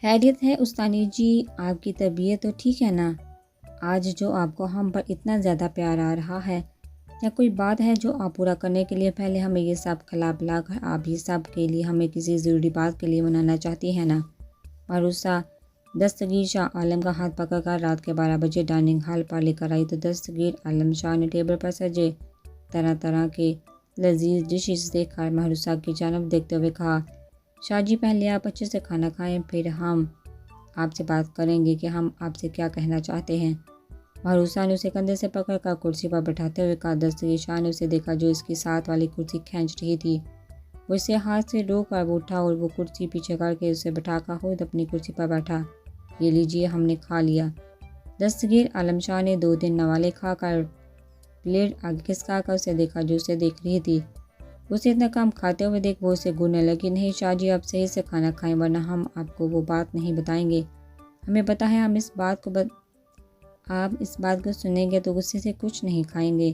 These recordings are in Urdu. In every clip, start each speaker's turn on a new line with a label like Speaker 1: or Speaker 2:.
Speaker 1: خیریت ہے استانی جی، آپ کی طبیعت تو ٹھیک ہے نا؟ آج جو آپ کو ہم پر اتنا زیادہ پیار آ رہا ہے، یا کوئی بات ہے جو آپ پورا کرنے کے لیے پہلے ہمیں یہ سب کھلا پلا کر آپ یہ سب کے لیے ہمیں کسی ضروری بات کے لیے منانا چاہتی ہیں نا؟ مروسہ دستگیر شاہ عالم کا ہاتھ پکڑ کر رات کے 12 بجے ڈائننگ ہال پر لے کر آئی تو دستگیر عالم شاہ نے ٹیبل پر سجے طرح طرح کے لذیذ ڈشز دیکھ کر مہروسہ کی جانب دیکھتے ہوئے کہا، شاہ جی پہلے آپ اچھے سے کھانا کھائیں، پھر ہم آپ سے بات کریں گے کہ ہم آپ سے کیا کہنا چاہتے ہیں۔ مہروسہ نے اسے کندھے سے پکڑ کر کرسی پر بٹھاتے ہوئے کہا۔ دستگیر شاہ نے اسے دیکھا جو اس کی ساتھ والی کرسی کھینچ رہی تھی، وہ اسے ہاتھ سے روک کر اٹھا اور وہ کرسی پیچھے کر کے اسے بٹھا کر خود اپنی کرسی پر بیٹھا۔ یہ لیجیے، ہم نے کھا لیا۔ دستگیر عالم شاہ نے 2 نوالے کھا کر پلیٹ آگے کھسکا کر اسے دیکھا جو اسے دیکھ رہی تھی۔ اسے اتنا کام کھاتے ہوئے دیکھ وہ اسے گھورنے لگی۔ نہیں شاہ جی، آپ صحیح سے کھانا کھائیں ورنہ ہم آپ کو وہ بات نہیں بتائیں گے۔ ہمیں پتہ ہے آپ اس بات کو سنیں گے تو غصے سے کچھ نہیں کھائیں گے۔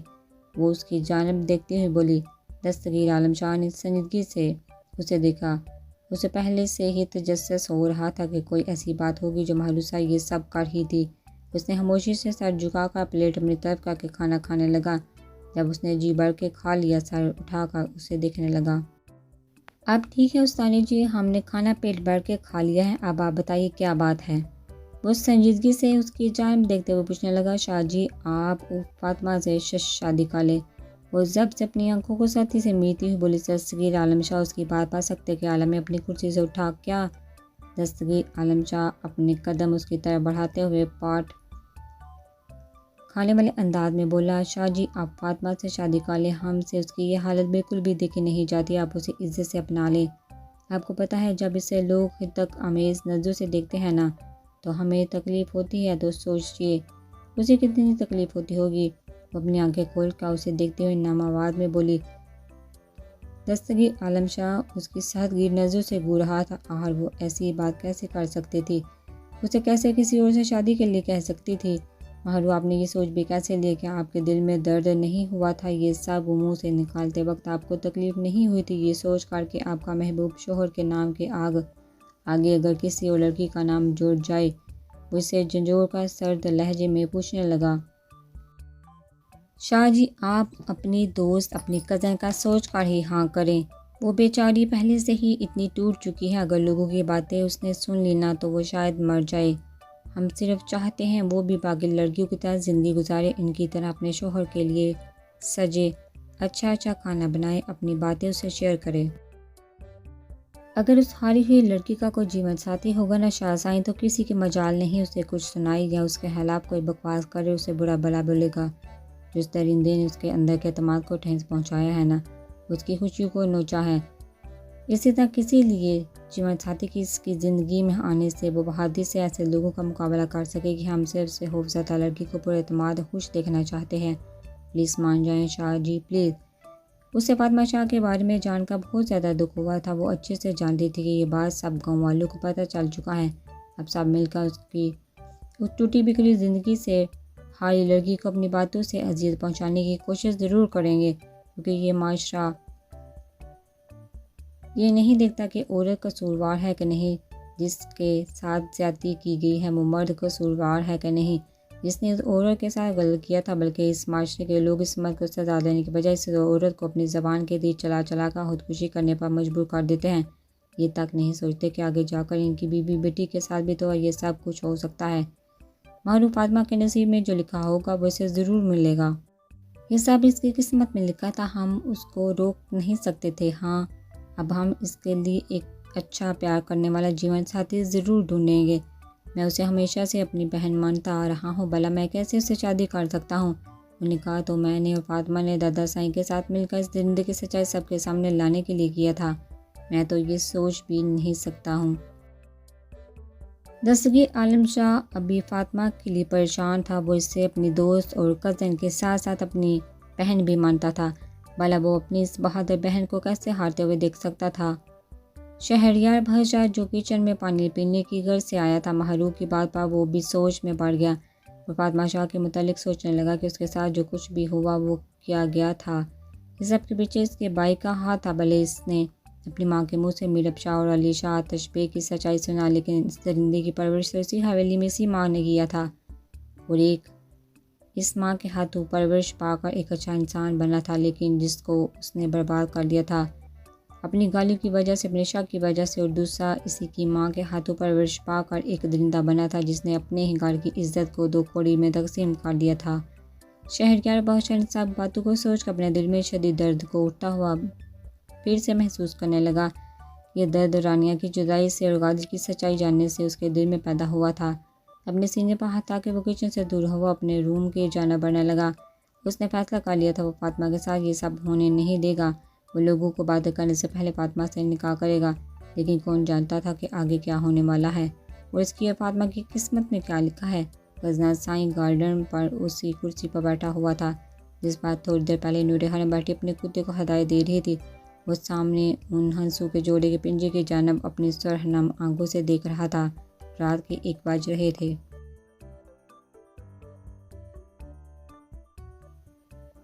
Speaker 1: وہ اس کی جانب دیکھتے ہوئے بولی۔ دستگیر عالم شاہ نے سنجیدگی سے اسے دیکھا۔ اسے پہلے سے ہی تجسس ہو رہا تھا کہ کوئی ایسی بات ہوگی جو مہروسہ یہ سب کر رہی تھی۔ اس نے خاموشی سے سر جھکا کر پلیٹ اپنی طرف کر کے کھانا کھانے لگا۔ جب اس نے جی بھر کے کھا لیا، سر اٹھا کر اسے دیکھنے لگا۔ اب ٹھیک ہے استانی جی، ہم نے کھانا پیٹ بھر کے کھا لیا ہے، اب آپ بتائیے کیا بات ہے؟ وہ سنجیدگی سے اس کی جانب دیکھتے ہوئے پوچھنے لگا۔ شاہ جی، آپ فاطمہ سے شادی کا لیں۔ وہ ضبط سے اپنی آنکھوں کو سختی سے میرتی ہوئی بولی۔ دستگیر عالم شاہ اس کی بات پر سکتے کے عالم میں اپنی کرسی سے اٹھا۔ کیا؟ دستگیر عالم شاہ اپنے قدم اس کی طرف بڑھاتے ہوئے پاٹ کھانے والے انداز میں بولا۔ شاہ جی، آپ فاطمہ سے شادی کر لیں، ہم سے اس کی یہ حالت بالکل بھی دیکھی نہیں جاتی، آپ اسے عزت سے اپنا لیں۔ آپ کو پتہ ہے جب اسے لوگ خدمت آمیز نظروں سے دیکھتے ہیں نا تو ہمیں تکلیف ہوتی ہے، تو سوچئے اسے کتنی تکلیف ہوتی ہوگی۔ وہ اپنی آنکھیں کھول کر اسے دیکھتے ہوئے نرم آواز میں بولی۔ دستگیر عالم شاہ اس کی سخت گیر نظروں سے گھور رہا تھا۔ آخر وہ ایسی بات کیسے کر سکتی تھی؟ اسے کیسے کسی اور سے شادی کے لیے کہہ سکتی تھی؟ مہرو، آپ نے یہ سوچ بھی کیسے لیا کہ آپ کے دل میں درد نہیں ہوا تھا؟ یہ سب منہ سے نکالتے وقت آپ کو تکلیف نہیں ہوئی تھی؟ یہ سوچ کر کہ آپ کا محبوب شوہر کے نام کے آگے اگر کسی اور لڑکی کا نام جڑ جائے؟ وہ اسے جھنجھوڑ کر سرد لہجے میں پوچھنے لگا۔ شاہ جی، آپ اپنی دوست، اپنی کزن کا سوچ کر ہی ہاں کریں۔ وہ بیچاری پہلے سے ہی اتنی ٹوٹ چکی ہے، اگر لوگوں کی باتیں اس نے سن لی نا تو وہ شاید مر جائے۔ ہم صرف چاہتے ہیں وہ بھی باقی لڑکیوں کی طرح زندگی گزارے، ان کی طرح اپنے شوہر کے لیے سجے، اچھا کھانا بنائے، اپنی باتیں اسے شیئر کرے۔ اگر اس ہاری ہوئی لڑکی کا کوئی جیون ساتھی ہوگا نا شاہ سائیں، تو کسی کی مجال نہیں اسے کچھ سنائی یا اس کے خلاف کوئی بکواس کرے، اسے برا بھلا بولے گا۔ جس درندے نے اس کے اندر کے اعتماد کو ٹھیس پہنچایا ہے نا، اس کی خوشیوں کو نوچا ہے، اسی طرح کسی لیے جیون ساتھی کی اس کی زندگی میں آنے سے وہ بہادری سے ایسے لوگوں کا مقابلہ کر سکے کہ ہم صرف سے خوفزدہ لڑکی کو پر اعتماد خوش دیکھنا چاہتے ہیں۔ پلیز مان جائیں شاہ جی، پلیز۔ اسے فاطمہ شاہ کے بارے میں جان کر بہت زیادہ دکھ ہوا تھا۔ وہ اچھے سے جانتی تھی کہ یہ بات سب گاؤں والوں کو پتہ چل چکا ہے۔ اب سب مل کر اس ٹوٹی بکھری زندگی سے ہاری لڑکی کو اپنی باتوں سے اذیت پہنچانے کی کوشش ضرور کریں گے، کیونکہ یہ معاشرہ یہ نہیں دیکھتا کہ عورت قصوروار ہے کہ نہیں، جس کے ساتھ زیادتی کی گئی ہے وہ مرد قصوروار ہے کہ نہیں، جس نے اس عورت کے ساتھ غلط کیا تھا، بلکہ اس معاشرے کے لوگ اس مرد کو سزا دینے کے بجائے اس عورت کو اپنی زبان کے تیر چلا چلا کر خودکشی کرنے پر مجبور کر دیتے ہیں۔ یہ تک نہیں سوچتے کہ آگے جا کر ان کی بیوی بیٹی کے ساتھ بھی تو یہ سب کچھ ہو سکتا ہے۔ معروف فاطمہ کے نصیب میں جو لکھا ہوگا وہ اسے ضرور ملے گا۔ یہ سب اس کی قسمت میں لکھا تھا، ہم اس کو روک نہیں سکتے تھے۔ ہاں، اب ہم اس کے لیے ایک اچھا پیار کرنے والا جیون ساتھی ضرور ڈھونڈیں گے۔ میں اسے ہمیشہ سے اپنی بہن مانتا آ رہا ہوں، بھلا میں کیسے اسے شادی کر سکتا ہوں؟ انہوں نے کہا، تو میں نے اور فاطمہ نے دادا سائیں کے ساتھ مل کر اس درندے کی سچائی سب کے سامنے لانے کے لیے کیا تھا۔ میں تو یہ سوچ بھی نہیں سکتا ہوں۔ دستگیر عالم شاہ ابھی فاطمہ کے لیے پریشان تھا۔ وہ اسے اپنی دوست اور کزن کے ساتھ ساتھ اپنی بہن بھی مانتا تھا، بھلا وہ اپنی اس بہادر بہن کو کیسے ہارتے ہوئے دیکھ سکتا تھا؟ شہریار بھرجا جو کچن میں پانی پینے کی غرض سے آیا تھا، محروق کی بات پر وہ بھی سوچ میں پڑ گیا۔ وہ فاطمہ شاہ کے متعلق سوچنے لگا کہ اس کے ساتھ جو کچھ بھی ہوا وہ کیا گیا تھا، اس سب کے پیچھے اس کے بھائی کا ہاتھ تھا، بھلے اس نے اپنی ماں کے منہ سے میرب شاہ اور علی شاہ تشبیہ کی سچائی سنا، لیکن اس درندے کی پرورش اسی حویلی میں اسی ماں نے کیا تھا، اور ایک اس ماں کے ہاتھوں پرورش پا کر ایک اچھا انسان بنا تھا، لیکن جس کو اس نے برباد کر دیا تھا اپنی گالیوں کی وجہ سے، اپنے شک کی وجہ سے، اور دوسرا اسی کی ماں کے ہاتھوں پرورش پا کر ایک درندہ بنا تھا جس نے اپنے ہی گھر کی عزت کو دو کوڑی میں تقسیم کر دیا تھا۔ شہر کے بادشاہ ان سب باتوں کو سوچ کر اپنے دل میں شدید درد کو اٹھتا ہوا پھر سے محسوس کرنے لگا۔ یہ درد رانیہ کی جدائی سے اور غادر کی سچائی جاننے سے اس کے دل میں پیدا ہوا تھا۔ اپنے سینے پر ہاتھ رکھ کے وہ کچن سے دور ہوا اپنے روم کی جانب بڑھنے لگا۔ اس نے فیصلہ کر لیا تھا وہ فاطمہ کے ساتھ یہ سب ہونے نہیں دے گا، وہ لوگوں کو باتیں کرنے سے پہلے فاطمہ سے نکاح کرے گا، لیکن کون جانتا تھا کہ آگے کیا ہونے والا ہے اور اس کی اور فاطمہ کی قسمت میں کیا لکھا ہے۔ غزنہ سائیں گارڈن پر اسی کرسی پر بیٹھا ہوا تھا جس پر تھوڑی دیر پہلے نور حرم بیٹھی اپنے کتے کو ہدایت دے رہی تھی۔ وہ سامنے ان ہنسوں کے جوڑے کے پنجے کی جانب اپنی سرخ نم آنکھوں سے دیکھ رہا تھا۔ رات کے 1 بج رہے تھے۔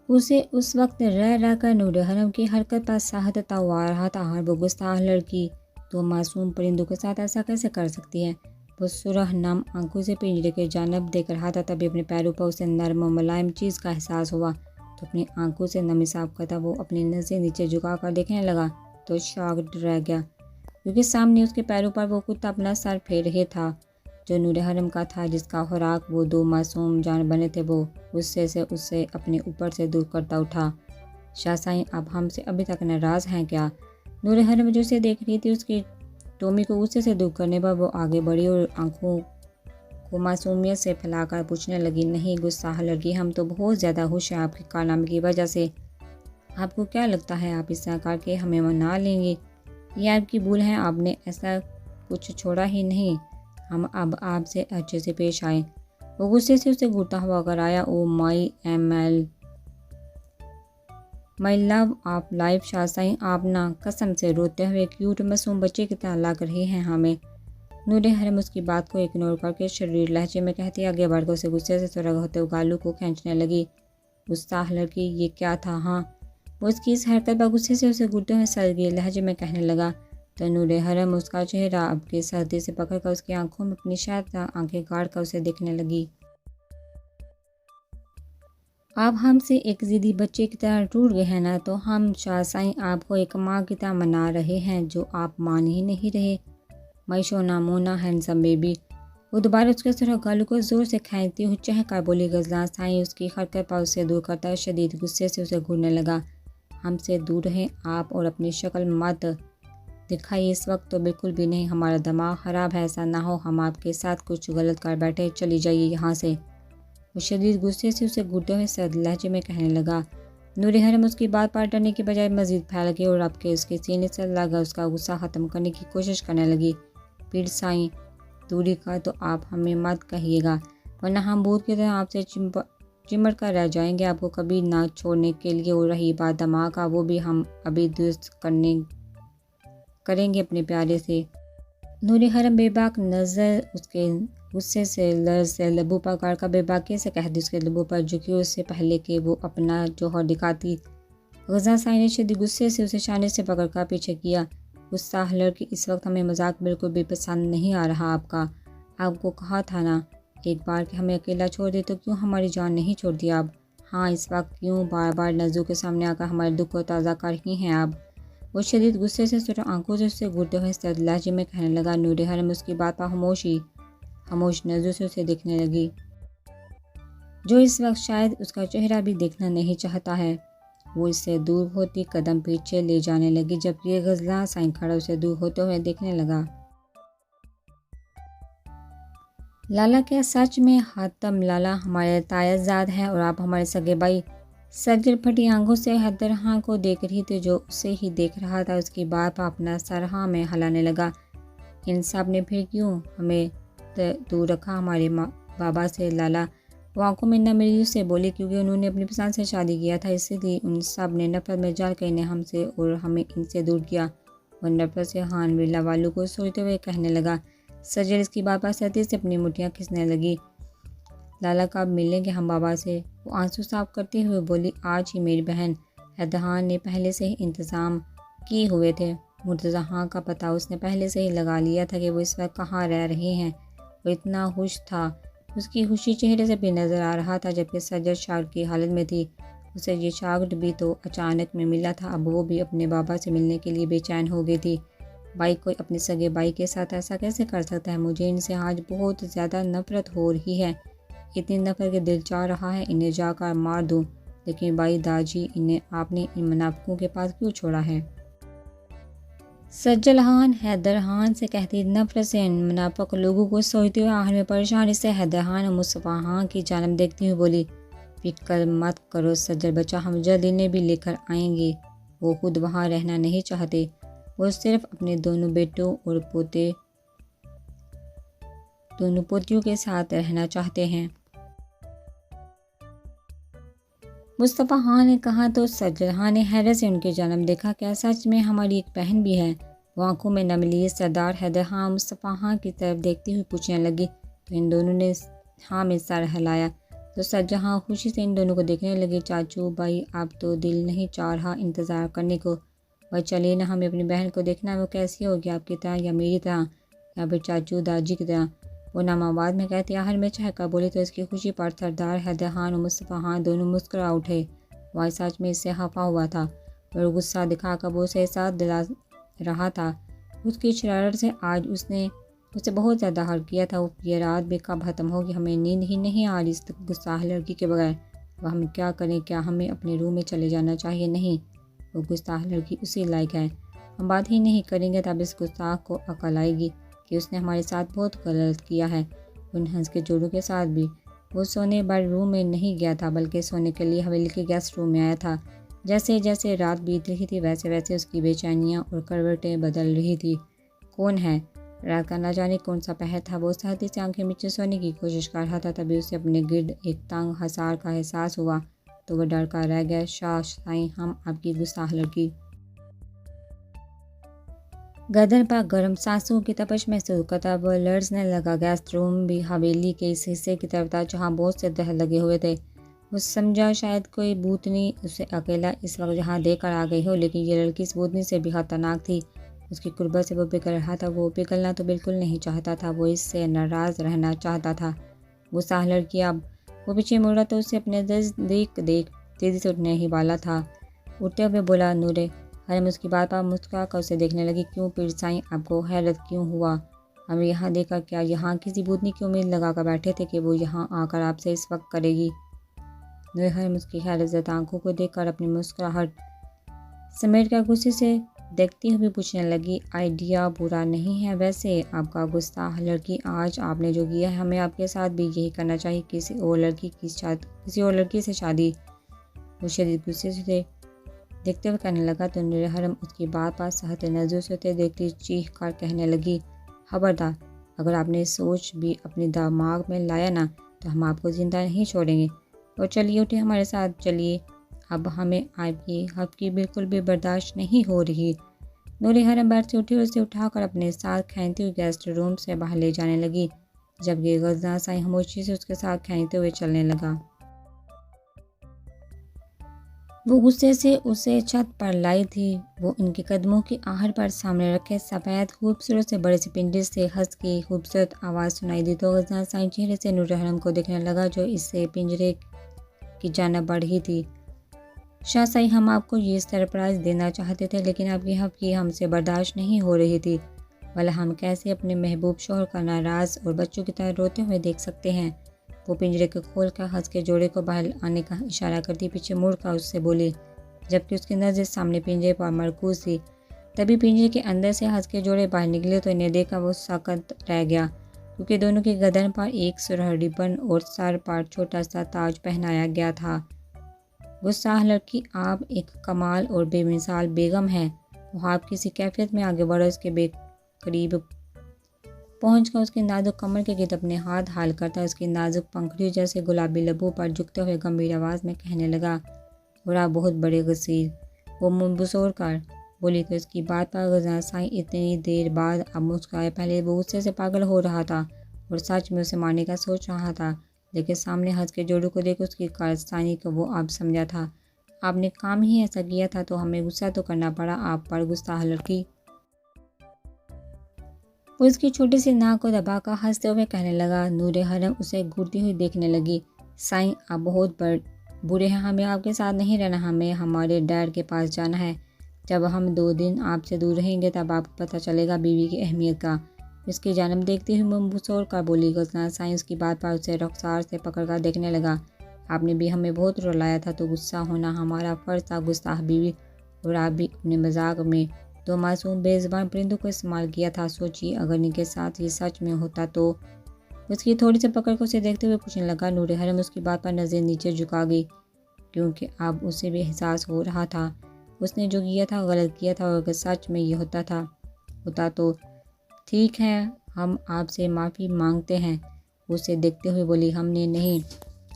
Speaker 1: اسے اس وقت رہ کر نور حرم کی حرکت پر سخت تاؤ آ رہا تھا، اور وہ گستاخ لڑکی تو معصوم پرندوں کے ساتھ ایسا کیسے کر سکتی ہے؟ وہ سرخ نم آنکھوں سے پنجرے کی جانب دیکھ رہا تھا، تبھی اپنے پیروں پر اسے نرم و ملائم چیز کا احساس ہوا تو اپنی آنکھوں سے نمی صاف کرتا وہ اپنی نظریں نیچے جھکا کر دیکھنے لگا تو شاکڈ رہ گیا، کیونکہ سامنے اس کے پیروں پر وہ کتا اپنا سر پھیر رہے تھا جو نور حرم کا تھا، جس کا خوراک وہ 2 معصوم جان بنے تھے۔ وہ غصے سے اسے اپنے اوپر سے دور کرتا اٹھا۔ شاہ سائیں اب ہم سے ابھی تک ناراض ہیں کیا؟ نور حرم جو اسے دیکھ رہی تھی اس کی ٹومی کو غصے سے دور کرنے پر وہ آگے بڑھی اور آنکھوں کو معصومیت سے پھیلا کر پوچھنے لگی، نہیں گستاخ لڑکی، ہم تو بہت زیادہ خوش ہیں آپ کے کارنامے کی وجہ سے۔ آپ کو کیا لگتا ہے آپ اس طرح کر کے ہمیں منا لیں گے؟ یہ آپ کی بھول ہے، آپ نے ایسا کچھ چھوڑا ہی نہیں، ہم اب آپ سے اچھے سے پیش آئیں۔ وہ غصے سے اسے گھورتا ہوا کر آیا، او مائی لو آف لائف، شاہ سائیں آپ نا قسم سے روتے ہوئے کیوٹ معصوم بچے کی طرح لگ رہی ہیں ہمیں۔ نور حرم اس کی بات کو اگنور کر کے شریر لہجے میں کہتی آگے بڑھ کر اسے غصے سے سرخ ہوتے ہوئے گالوں کو کھینچنے لگی، گستاخ لڑکی یہ کیا تھا؟ ہاں، وہ اس کی اس حرکت پر غصے سے اسے گھورتے ہوئے سرگی لہجے میں کہنے لگا تو نور حرم اس کا چہرہ اب کی سردی سے پکڑ کر اس کی آنکھوں میں اپنی شاید آنکھیں گاڑ کر اسے دیکھنے لگی۔ آپ ہم سے ایک ضدی بچے کی طرح ٹوٹ گئے ہیں نا، تو ہم شاہ سائیں آپ کو ایک ماں کی طرح منا رہے ہیں جو آپ مان ہی نہیں رہے۔ مائی شونا مونا ہینڈسم بیبی، وہ دوبارہ اس کے سرخ گالوں کو زور سے کھینچتی ہوئی چہک کر بولی۔ غزنہ سائیں اس کی حرکت پر اسے دور کرتا ہے شدید غصے سے اسے گھورنے لگا، ہم سے دور رہیں آپ اور اپنی شکل مت دکھائیے اس وقت تو بالکل بھی نہیں، ہمارا دماغ خراب ہے، ایسا نہ ہو ہم آپ کے ساتھ کچھ غلط کر بیٹھے، چلی جائیے یہاں سے۔ وہ شدید غصے سے اسے گھورتے ہوئے سرد لہجے میں کہنے لگا۔ نور حرم اس کی بات پر ٹلنے کی بجائے مزید پھیل گئی اور اب کے اس کے سینے سے لگا اس کا غصہ ختم کرنے کی کوشش کرنے لگی۔ پھر سائیں دوری کا تو آپ ہمیں مت کہیے گا، ورنہ ہم بھوت کی طرح آپ سے چمٹ کر رہ جائیں گے آپ کو کبھی نہ چھوڑنے کے لیے، اور رہی بات دماغ کا وہ بھی ہم ابھی درست کریں گے اپنے پیارے سے۔ نور حرم بے باک نظر اس کے غصے سے لرز سے لبوں پر گڑ کر بے باکی سے کہہ دی اس کے لبوں پر جھکی اس سے پہلے کہ وہ اپنا جوہر دکھاتی۔ غزنہ سائیں نے شدید غصے سے اسے شانے سے پکڑ کر پیچھے کیا، گستاخ لڑکی اس وقت ہمیں مذاق بالکل بھی پسند نہیں آ رہا آپ کا، آپ کو کہا تھا نا ایک بار کہ ہمیں اکیلا چھوڑ دے، تو کیوں ہماری جان نہیں چھوڑتی آپ؟ ہاں اس وقت کیوں بار بار نظروں کے سامنے آ کر ہمارے دکھ کو تازہ کر رہی ہیں آپ؟ وہ شدید غصے سے سرخ آنکھوں سے اسے گھورتے ہوئے سرد لہجے میں کہنے لگا۔ نور حرم اس کی بات پر خاموش نظروں سے اسے دیکھنے لگی، جو اس وقت شاید اس کا چہرہ بھی دیکھنا نہیں چاہتا ہے۔ وہ اس سے دور ہوتی قدم پیچھے لے جانے لگی، جبکہ غزنہ سائیں کھڑا اسے دور ہوتے ہوئے دیکھنے لگا۔ لالا کیا سچ میں حاتم لالا ہمارے تائز زاد ہیں اور آپ ہمارے سگے بھائی؟ سجل پھٹی آنکھوں سے حیدرخان کو دیکھ رہی تھی جو اسے ہی دیکھ رہا تھا، اس کی بات پر اپنا سر ہاں میں ہلانے لگا۔ ان سب نے پھر کیوں ہمیں دور رکھا ہمارے بابا سے لالا؟ وہ آنکھوں میں نمی سے بولی، کیونکہ انہوں نے اپنی پسند سے شادی کیا تھا، اسی لیے ان سب نے نفرت میں جال کر انہیں ہم سے اور ہمیں ان سے دور کیا۔ وہ نفرت سے خان ورلا والوں کو سوچتے ہوئے کہنے لگا۔ سجل اس کی بات پر سختی سے اپنی مٹھیاں کھینچنے لگی۔ لالا کب ملیں گے ہم بابا سے؟ وہ آنسو صاف کرتے ہوئے بولی، آج ہی میری بہن۔ حیدرخان نے پہلے سے ہی انتظام کیے ہوئے تھے۔ مرتضیٰ خان کا پتہ اس نے پہلے سے ہی لگا لیا تھا کہ وہ اس وقت کہاں رہ رہے ہیں۔ وہ اتنا خوش تھا، اس کی خوشی چہرے سے بھی نظر آ رہا تھا، جبکہ سجاد شاگرد کی حالت میں تھی۔ اسے یہ شاگرد بھی تو اچانک میں ملا تھا، اب وہ بھی اپنے بابا سے ملنے کے لیے بے چین ہو گئی تھی۔ بھائی کوئی اپنے سگے بھائی کے ساتھ ایسا کیسے کر سکتا ہے؟ مجھے ان سے آج بہت زیادہ نفرت ہو رہی ہے، اتنی نفرت کہ دل چاہ رہا ہے انہیں جا کر مار دوں، لیکن بھائی داجی انہیں آپ نے ان منافقوں کے پاس کیوں چھوڑا ہے؟ سجاد خان حیدر خان سے کہتی نفرت سے ان منافق لوگوں کو سوچتے ہوئے آخر میں پریشانی سے حیدر خان اور مصطفیٰ خان کی جانب دیکھتی ہوئی بولی، فکر مت کرو سجاد بچہ، ہم جلد انہیں بھی لے کر آئیں گے۔ وہ خود وہاں رہنا نہیں چاہتے، وہ صرف اپنے دونوں بیٹوں اور دونوں پوتیوں کے ساتھ رہنا چاہتے ہیں۔ مصطفیٰ خان نے کہا تو سجاد خان نے حیرت سے ان کی جانب دیکھا، کیا سچ میں ہماری ایک بہن بھی ہے؟ وہ آنکھوں میں نم لیے سردار حیدر خان مصطفیٰ خان کی طرف دیکھتے ہوئے پوچھنے لگی، تو ان دونوں نے ہاں میں سر ہلایا۔ تو سجاد خان خوشی سے ان دونوں کو دیکھنے لگے، چاچو بھائی اب تو دل نہیں چاہ رہا انتظار کرنے کو، بھائی چلیے نا، ہمیں اپنی بہن کو دیکھنا ہے، وہ کیسی ہوگی، آپ کی طرح یا میری طرح یا پھر چاچو داجی کی طرح؟ وہ نام آباد میں کہتی آخر میں چہکا بولی تو اس کی خوشی پر سردار حیدر خان اور مصطفیٰ خان دونوں مسکرا اٹھے۔ وہ سچ میں اس سے خفا ہوا تھا اور غصہ دکھا کر وہ اسے احساس دلا رہا تھا اس کی شرارت سے آج اس نے اسے بہت زیادہ ہرٹ کیا تھا۔ یہ رات بھی کب ختم ہوگی، ہمیں نیند ہی نہیں آ رہی اس گستاخ لڑکی کے بغیر، وہ ہم کیا کریں؟ کیا ہمیں اپنے روم میں چلے جانا چاہیے؟ نہیں، وہ گستاخ لڑکی اسی لائق ہے، ہم بات ہی نہیں کریں گے، تب اس گستاخ کو عقل آئے گی کہ اس نے ہمارے ساتھ بہت غلط کیا ہے۔ ان ہنس کے جوڑوں کے ساتھ بھی وہ سونے بیڈ روم میں نہیں گیا تھا، بلکہ سونے کے لیے حویلی کے گیسٹ روم میں آیا تھا۔ جیسے جیسے رات بیت رہی تھی ویسے ویسے اس کی بے چینیاں اور کروٹیں بدل رہی تھی۔ کون ہے؟ رات کا نہ جانے کون سا پہر تھا، وہ سہتی سے آنکھیں میچے سونے کی کوشش کر رہا تھا، تبھی اسے اپنے گرد ایک تنگ حصار کا احساس ہوا تو وہ ڈر کر رہ گیا۔ شاہ سائیں، ہم آپ کی گستاخ لڑکی۔ گردن پر گرم سانسوں کی تپش محسوس کرتا وہ لرزنے لگا۔ گیسٹ روم بھی حویلی کے اس حصے کی طرف تھا جہاں بہت سے درخت لگے ہوئے تھے۔ وہ سمجھا شاید کوئی بھوتنی اسے اکیلا اس وقت یہاں دے کر آ گئی ہو، لیکن یہ لڑکی اس بھوتنی سے بھی خطرناک تھی۔ اس کی قربت سے وہ پگھل رہا تھا، وہ پگھلنا تو بالکل نہیں چاہتا تھا، وہ اس سے ناراض رہنا چاہتا تھا۔ گستاخ لڑکی اب وہ پیچھے مڑا تو اسے اپنے دیکھ تیزی سے اٹھنے ہی والا تھا۔ اٹھتے ہوئے بولا، نور حرم اس کی بات پر مسکرا کر اسے دیکھنے لگی، کیوں پیر سائیں آپ کو حیرت کیوں ہوا؟ ہمیں یہاں دیکھ کر کیا یہاں کسی بھوتنی کی امید لگا کر بیٹھے تھے کہ وہ یہاں آ کر آپ سے اس وقت کرے گی؟ نور حرم اس کی حیرت زدہ آنکھوں کو دیکھ کر اپنی مسکراہٹ سمیٹ کر غصے سے دیکھتی ہوئی پوچھنے لگی، آئیڈیا برا نہیں ہے ویسے آپ کا گستاخ لڑکی، آج آپ نے جو کیا ہے ہمیں آپ کے ساتھ بھی یہی کرنا چاہیے، کسی اور لڑکی سے شادی۔ وہ شدید غصے سے دیکھتے ہوئے کہنے لگا تو نور حرم اس کی بات پر سخت نظروں سے ہوتے دیکھتی چیخ کر کہنے لگی، خبردار، اگر آپ نے سوچ بھی اپنے دماغ میں لایا نا تو ہم آپ کو زندہ نہیں چھوڑیں گے، اور چلیے اٹھے ہمارے ساتھ چلیے، اب ہمیں آپ کی ہفکی بالکل بھی برداشت نہیں ہو رہی۔ نور حرم بیٹھ سے اٹھی اور اسے اٹھا کر اپنے ساتھ کھینچتی ہوئی گیسٹ روم سے باہر لے جانے لگی، جبکہ غزنہ سائیں خاموشی سے اس کے ساتھ کھینچتے ہوئے چلنے لگا۔ وہ غصے سے اسے چھت پر لائی تھی۔ وہ ان کے قدموں کی آہٹ پر سامنے رکھے سفید خوبصورت سے بڑے سے پنجرے سے ہنس کی خوبصورت آواز سنائی دی تو غزنہ سائیں چہرے سے نور حرم کو دیکھنے لگا جو اس سے پنجرے کی جانب بڑھ رہی تھی۔ شاہ سائیں، ہم آپ کو یہ سرپرائز دینا چاہتے تھے، لیکن آپ کی ہفکی ہم سے برداشت نہیں ہو رہی تھی، بھلا ہم کیسے اپنے محبوب شوہر کا ناراض اور بچوں کی طرح روتے ہوئے دیکھ سکتے ہیں؟ وہ پنجرے کو کھول کر ہنس کے جوڑے کو باہر آنے کا اشارہ کرتی پیچھے مڑ کر اس سے بولی، جبکہ اس کی نظر سامنے پنجرے پر مرکوز تھی۔ تبھی پنجرے کے اندر سے ہنس کے جوڑے باہر نکلے تو انہیں دیکھ کر وہ سکت رہ گیا، کیونکہ دونوں کی گردن پر ایک سرخ ربن اور سر پر چھوٹا سا تاج پہنایا گیا تھا۔ گستاخ لڑکی، آپ ایک کمال اور بے مثال بیگم ہیں۔ وہ آپ کسی کیفیت میں آگے بڑھا، اس کے قریب پہنچ کر اس کی نازک کمر کے گرد اپنے ہاتھ حال کرتا اس کی نازک پنکھڑیوں جیسے گلابی لبوں پر جھکتے ہوئے گمبھیر آواز میں کہنے لگا، اور آپ بہت بڑے غصیر۔ وہ منہ بسور کر بولی تو اس کی بات پر غزنہ سائیں اتنی دیر بعد اب مسکرائے۔ پہلے وہ غصے سے پاگل ہو رہا تھا اور سچ میں اسے مارنے کا سوچ رہا تھا، لیکن سامنے ہنس کے جوڑوں کو دیکھ اس کی کارستانی کو وہ اب سمجھا تھا۔ آپ نے کام ہی ایسا کیا تھا تو ہمیں غصہ تو کرنا پڑا آپ پر، گستاخ لڑکی۔ وہ اس کی چھوٹی سی ناک کو دبا کر ہنستے ہوئے کہنے لگا۔ نور حرم اسے گھورتی ہوئی دیکھنے لگی۔ سائیں آپ بہت برے ہیں، ہمیں آپ کے ساتھ نہیں رہنا، ہمیں ہمارے ڈیڈ کے پاس جانا ہے۔ جب ہم 2 دن آپ سے دور رہیں گے تب آپ کو پتہ چلے گا بیوی کی اہمیت کا۔ اس کی جانب دیکھتی ہوئی مبسوط کر بولی غسنہ۔ سائیں اس کی بات پر اسے رخسار سے پکڑ کر دیکھنے لگا۔ آپ نے بھی ہمیں بہت رلایا تھا تو غصہ ہونا ہمارا فرض تھا گستاخ بیوی، اور آپ بھی اپنے مذاق میں 2 معصوم بے زبان پرندوں کو استعمال کیا تھا۔ سوچیے اگر ان کے ساتھ یہ سچ میں ہوتا تو۔ اس کی تھوڑی سی پکڑ کو اسے دیکھتے ہوئے پوچھنے لگا۔ نور حرم اس کی بات پر نظر نیچے جھکا گئی، کیونکہ اب اسے بھی احساس ہو رہا تھا اس نے جو کیا تھا غلط کیا تھا، اور اگر سچ میں یہ ہوتا تو ٹھیک ہے، ہم آپ سے معافی مانگتے ہیں۔ اسے دیکھتے ہوئے بولی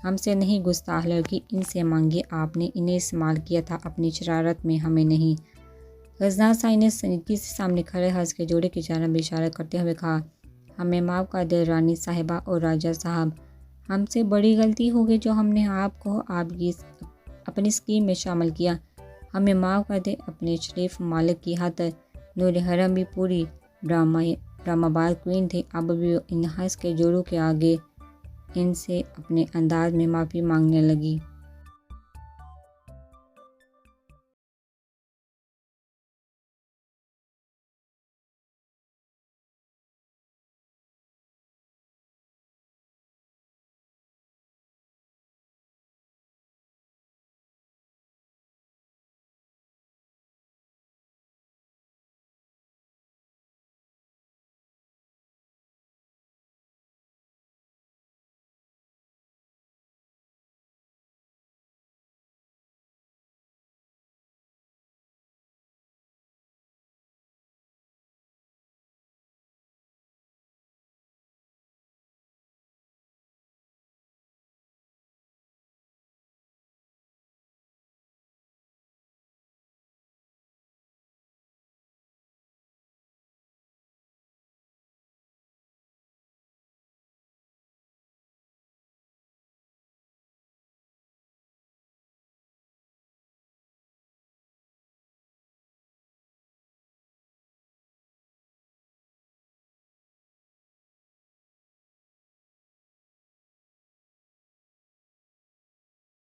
Speaker 1: ہم سے نہیں گستاخ لڑکی، ان سے مانگیے، آپ نے انہیں استعمال کیا تھا اپنی شرارت میں، ہمیں نہیں۔ غضنفر سائیں نے سنجیدگی سے سامنے کھڑے ہنس کے جوڑے کی جانب اشارہ کرتے ہوئے کہا، ہمیں معاف کر دے رانی صاحبہ اور راجہ صاحب، ہم سے بڑی غلطی ہو گئی جو ہم نے آپ کو آپ کی اپنی اسکیم میں شامل کیا، ہمیں معاف کر دے اپنے شریف مالک کی خاطر۔ نور حرم بھی پوری ڈرامہ باز کوئین تھی، اب بھی ان ہنس کے جوڑوں کے آگے ان سے اپنے انداز میں معافی مانگنے لگی۔